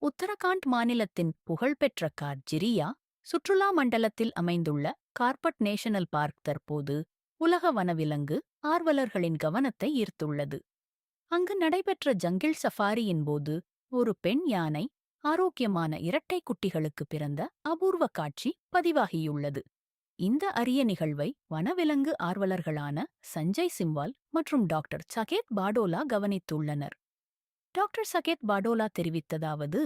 உத்தரகாண்ட் மாநிலத்தின் புகழ்பெற்ற கார்ஜிரியா சுற்றுலா மண்டலத்தில் அமைந்துள்ள கார்பட் நேஷனல் பார்க் தற்போது உலக வனவிலங்கு ஆர்வலர்களின் கவனத்தை ஈர்த்துள்ளது. அங்கு நடைபெற்ற ஜங்கிள் சஃபாரியின் போது ஒரு பெண் யானை ஆரோக்கியமான இரட்டை குட்டிகளுக்கு பிறந்த அபூர்வ காட்சி பதிவாகியுள்ளது. இந்த அரிய நிகழ்வை வனவிலங்கு ஆர்வலர்களான சஞ்சய் சிம்வால் மற்றும் டாக்டர் சகேத் பாடோலா கவனித்துள்ளனர். டாக்டர் சகேத் பாடோலா தெரிவித்ததாவது: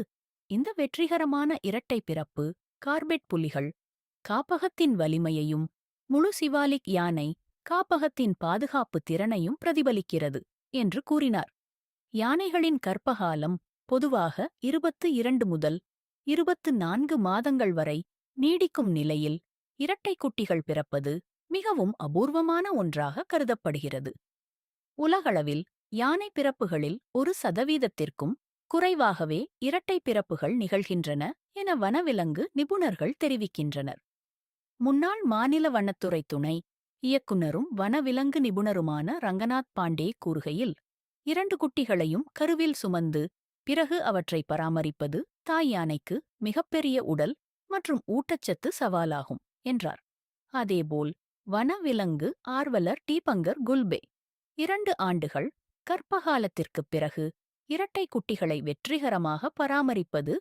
இந்த வெற்றிகரமான இரட்டை பிறப்பு கார்பெட் புலிகள் காப்பகத்தின் வலிமையையும் முழு சிவாலிக் யானை காப்பகத்தின் பாதுகாப்பு திறனையும் பிரதிபலிக்கிறது என்று கூறினார். யானைகளின் கர்ப்பகாலம் பொதுவாக 22 முதல் 24 மாதங்கள் வரை நீடிக்கும் நிலையில் இரட்டை குட்டிகள் பிறப்பது மிகவும் அபூர்வமான ஒன்றாக கருதப்படுகிறது. உலகளவில் யானை பிறப்புகளில் 1% குறைவாகவே இரட்டை பிறப்புகள் நிகழ்கின்றன என வனவிலங்கு நிபுணர்கள் தெரிவிக்கின்றனர். முன்னாள் மாநில வனத்துறை துணை இயக்குநரும் வனவிலங்கு நிபுணருமான ரங்கநாத் பாண்டே கூறுகையில், 2 குட்டிகளையும் கருவில் சுமந்து பிறகு அவற்றை பராமரிப்பது தாய் யானைக்கு மிகப்பெரிய உடல் மற்றும் ஊட்டச்சத்து சவாலாகும் என்றார். அதேபோல் வனவிலங்கு ஆர்வலர் டீபங்கர் குல்பே 2 ஆண்டுகள் கர்ப்பகாலத்திற்குப் பிறகு இரட்டை குட்டிகளை வெற்றிகரமாக பராமரிப்பது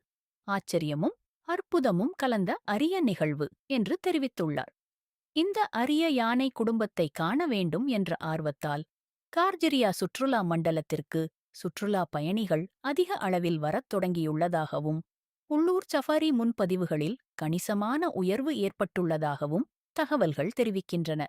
ஆச்சரியமும் அற்புதமும் கலந்த அரிய நிகழ்வு என்று தெரிவித்துள்ளார். இந்த அரிய யானை குடும்பத்தை காண வேண்டும் என்ற ஆர்வத்தால் கார்ஜிரியா சுற்றுலா மண்டலத்திற்கு சுற்றுலா பயணிகள் அதிக அளவில் வரத் தொடங்கியுள்ளதாகவும், உள்ளூர் சஃபாரி முன்பதிவுகளில் கணிசமான உயர்வு ஏற்பட்டுள்ளதாகவும் தகவல்கள் தெரிவிக்கின்றன.